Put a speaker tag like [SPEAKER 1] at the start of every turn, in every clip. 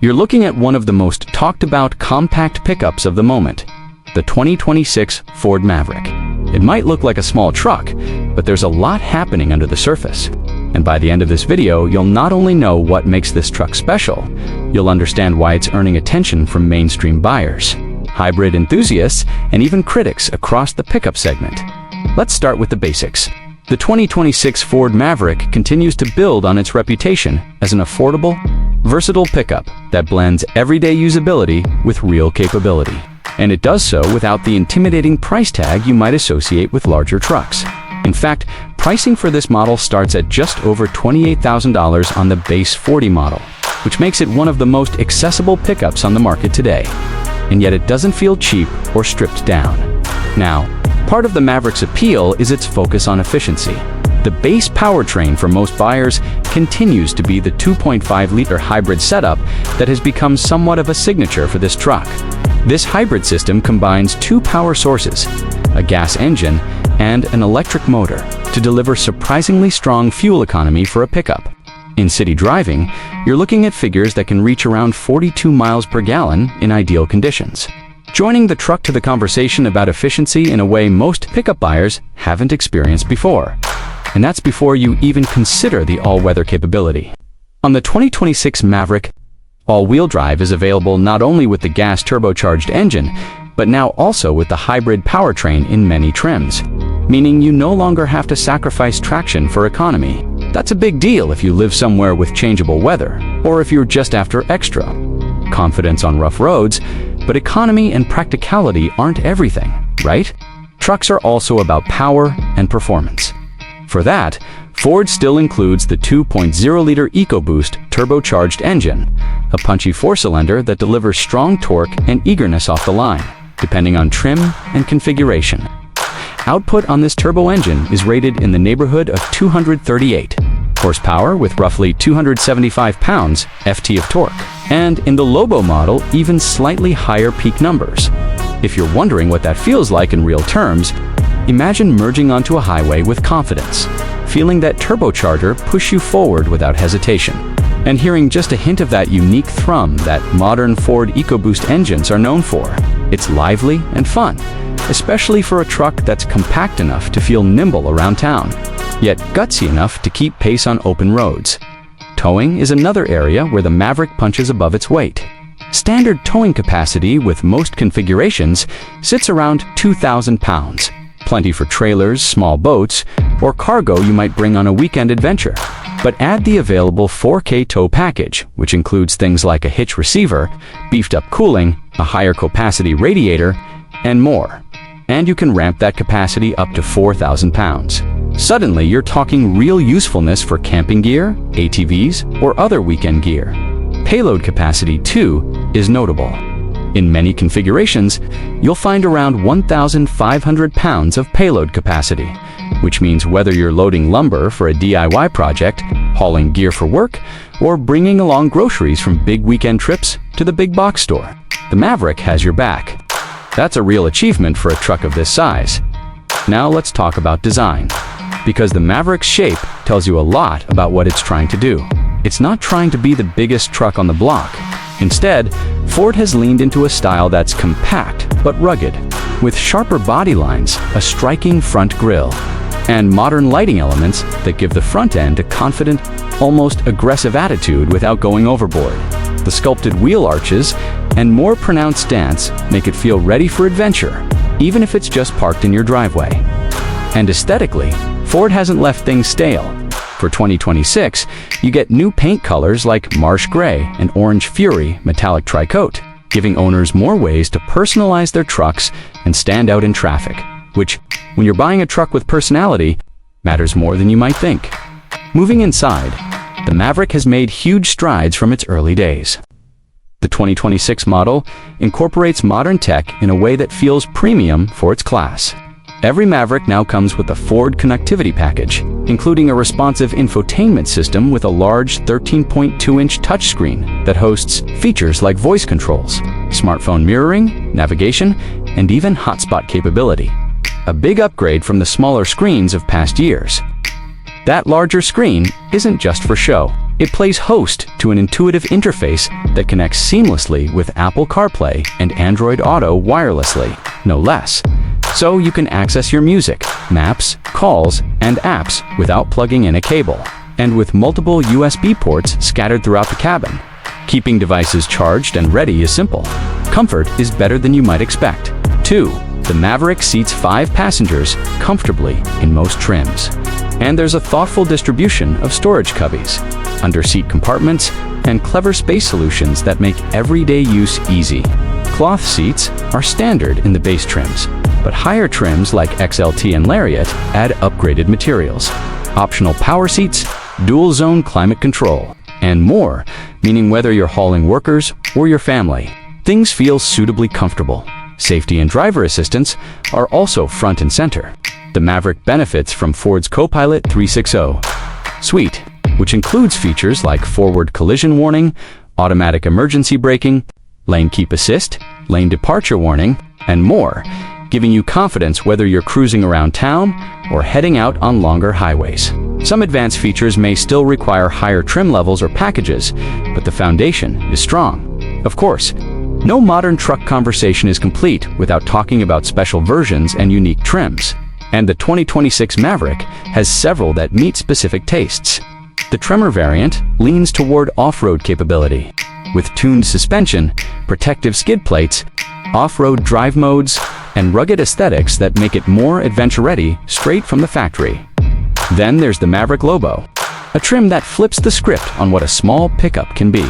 [SPEAKER 1] You're looking at one of the most talked about compact pickups of the moment, the 2026 Ford Maverick. It might look like a small truck, but there's a lot happening under the surface. And by the end of this video, you'll not only know what makes this truck special, you'll understand why it's earning attention from mainstream buyers, hybrid enthusiasts, and even critics across the pickup segment. Let's start with the basics. The 2026 Ford Maverick continues to build on its reputation as an affordable, versatile pickup that blends everyday usability with real capability. And it does so without the intimidating price tag you might associate with larger trucks. In fact, pricing for this model starts at just over $28,000 on the base 40 model, which makes it one of the most accessible pickups on the market today. And yet it doesn't feel cheap or stripped down. Now, part of the Maverick's appeal is its focus on efficiency. The base powertrain for most buyers continues to be the 2.5-liter hybrid setup that has become somewhat of a signature for this truck. This hybrid system combines two power sources, a gas engine and an electric motor, to deliver surprisingly strong fuel economy for a pickup. In city driving, you're looking at figures that can reach around 42 miles per gallon in ideal conditions, joining the truck to the conversation about efficiency in a way most pickup buyers haven't experienced before. And that's before you even consider the all-weather capability. On the 2026 Maverick, all-wheel drive is available not only with the gas turbocharged engine, but now also with the hybrid powertrain in many trims, meaning you no longer have to sacrifice traction for economy. That's a big deal if you live somewhere with changeable weather, or if you're just after extra confidence on rough roads, but economy and practicality aren't everything, right? Trucks are also about power and performance. For that, Ford still includes the 2.0-liter EcoBoost turbocharged engine, a punchy four-cylinder that delivers strong torque and eagerness off the line, depending on trim and configuration. Output on this turbo engine is rated in the neighborhood of 238 horsepower with roughly 275 pounds-ft of torque, and in the Lobo model, even slightly higher peak numbers. If you're wondering what that feels like in real terms, imagine merging onto a highway with confidence, feeling that turbocharger push you forward without hesitation, and hearing just a hint of that unique thrum that modern Ford EcoBoost engines are known for. It's lively and fun, especially for a truck that's compact enough to feel nimble around town, yet gutsy enough to keep pace on open roads. Towing is another area where the Maverick punches above its weight. Standard towing capacity with most configurations sits around 2,000 pounds. Plenty for trailers, small boats, or cargo you might bring on a weekend adventure. But add the available 4K tow package, which includes things like a hitch receiver, beefed up cooling, a higher capacity radiator, and more. And you can ramp that capacity up to 4,000 pounds. Suddenly, you're talking real usefulness for camping gear, ATVs, or other weekend gear. Payload capacity, too, is notable. In many configurations, you'll find around 1,500 pounds of payload capacity, which means whether you're loading lumber for a DIY project, hauling gear for work, or bringing along groceries from big weekend trips to the big box store, the Maverick has your back. That's a real achievement for a truck of this size. Now let's talk about design, because the Maverick's shape tells you a lot about what it's trying to do. It's not trying to be the biggest truck on the block. Instead, Ford has leaned into a style that's compact but rugged, with sharper body lines, a striking front grille, and modern lighting elements that give the front end a confident, almost aggressive attitude without going overboard. The sculpted wheel arches and more pronounced stance make it feel ready for adventure, even if it's just parked in your driveway. And aesthetically, Ford hasn't left things stale. For 2026, you get new paint colors like Marsh Gray and Orange Fury Metallic Tri-Coat, giving owners more ways to personalize their trucks and stand out in traffic, which, when you're buying a truck with personality, matters more than you might think. Moving inside, the Maverick has made huge strides from its early days. The 2026 model incorporates modern tech in a way that feels premium for its class. Every Maverick now comes with a Ford connectivity package, including a responsive infotainment system with a large 13.2-inch touchscreen that hosts features like voice controls, smartphone mirroring, navigation, and even hotspot capability. A big upgrade from the smaller screens of past years. That larger screen isn't just for show. It plays host to an intuitive interface that connects seamlessly with Apple CarPlay and Android Auto wirelessly, no less. So you can access your music, maps, calls, and apps without plugging in a cable, and with multiple USB ports scattered throughout the cabin. Keeping devices charged and ready is simple. Comfort is better than you might expect. 2. The Maverick seats 5 passengers comfortably in most trims. And there's a thoughtful distribution of storage cubbies, under-seat compartments, and clever space solutions that make everyday use easy. Cloth seats are standard in the base trims, but higher trims like XLT and Lariat add upgraded materials. Optional power seats, dual-zone climate control, and more, meaning whether you're hauling workers or your family, things feel suitably comfortable. Safety and driver assistance are also front and center. The Maverick benefits from Ford's Copilot 360 suite, which includes features like forward collision warning, automatic emergency braking, lane keep assist, lane departure warning, and more, giving you confidence whether you're cruising around town or heading out on longer highways. Some advanced features may still require higher trim levels or packages, but the foundation is strong. Of course, no modern truck conversation is complete without talking about special versions and unique trims. And the 2026 Maverick has several that meet specific tastes. The Tremor variant leans toward off-road capability, with tuned suspension, protective skid plates, off-road drive modes, and rugged aesthetics that make it more adventure-ready straight from the factory. Then there's the Maverick Lobo, a trim that flips the script on what a small pickup can be.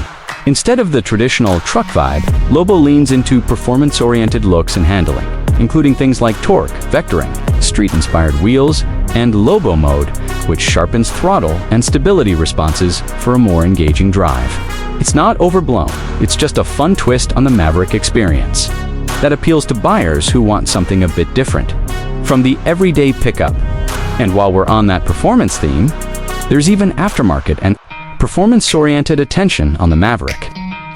[SPEAKER 1] Instead of the traditional truck vibe, Lobo leans into performance-oriented looks and handling, including things like torque, vectoring, street-inspired wheels, and Lobo mode, which sharpens throttle and stability responses for a more engaging drive. It's not overblown, it's just a fun twist on the Maverick experience that appeals to buyers who want something a bit different from the everyday pickup. And while we're on that performance theme, there's even aftermarket and performance-oriented attention on the Maverick.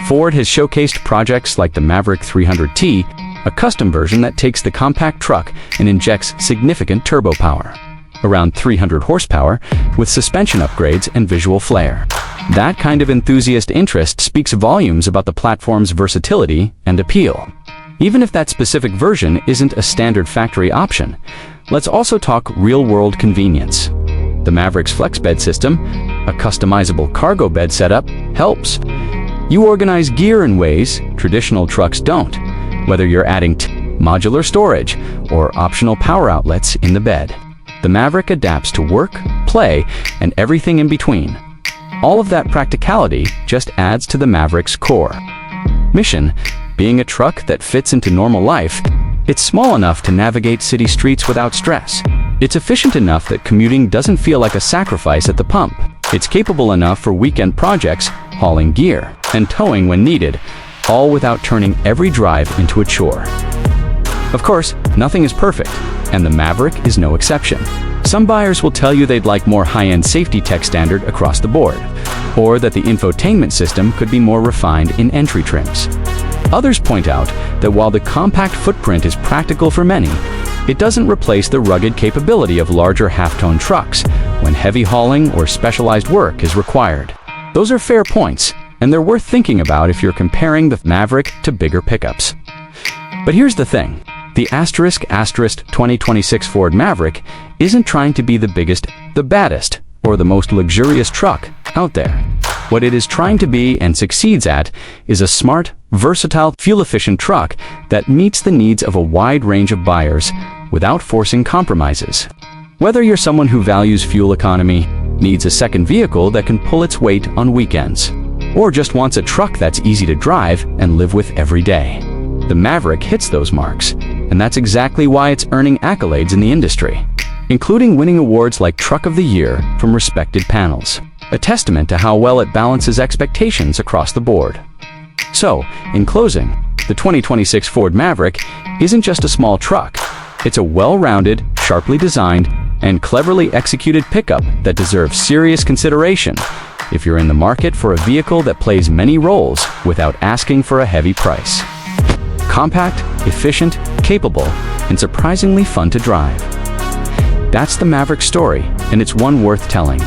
[SPEAKER 1] Ford has showcased projects like the Maverick 300T, a custom version that takes the compact truck and injects significant turbo power, around 300 horsepower, with suspension upgrades and visual flair. That kind of enthusiast interest speaks volumes about the platform's versatility and appeal. Even if that specific version isn't a standard factory option, let's also talk real-world convenience. The Maverick's FLEXBED system, a customizable cargo bed setup, helps. You organize gear in ways traditional trucks don't, whether you're adding modular storage or optional power outlets in the bed. The Maverick adapts to work, play, and everything in between. All of that practicality just adds to the Maverick's core mission, being a truck that fits into normal life. It's small enough to navigate city streets without stress. It's efficient enough that commuting doesn't feel like a sacrifice at the pump. It's capable enough for weekend projects, hauling gear, and towing when needed, all without turning every drive into a chore. Of course, nothing is perfect, and the Maverick is no exception. Some buyers will tell you they'd like more high-end safety tech standard across the board, or that the infotainment system could be more refined in entry trims. Others point out that while the compact footprint is practical for many, it doesn't replace the rugged capability of larger half-ton trucks when heavy hauling or specialized work is required. Those are fair points, and they're worth thinking about if you're comparing the Maverick to bigger pickups. But here's the thing. The *** 2026 Ford Maverick isn't trying to be the biggest, the baddest, or the most luxurious truck out there. What it is trying to be and succeeds at is a smart, versatile, fuel-efficient truck that meets the needs of a wide range of buyers without forcing compromises. Whether you're someone who values fuel economy, needs a second vehicle that can pull its weight on weekends, or just wants a truck that's easy to drive and live with every day, the Maverick hits those marks, and that's exactly why it's earning accolades in the industry, including winning awards like Truck of the Year from respected panels, a testament to how well it balances expectations across the board. So, in closing, the 2026 Ford Maverick isn't just a small truck. It's a well-rounded, sharply designed, and cleverly executed pickup that deserves serious consideration if you're in the market for a vehicle that plays many roles without asking for a heavy price. Compact, efficient, capable, and surprisingly fun to drive. That's the Maverick story, and it's one worth telling.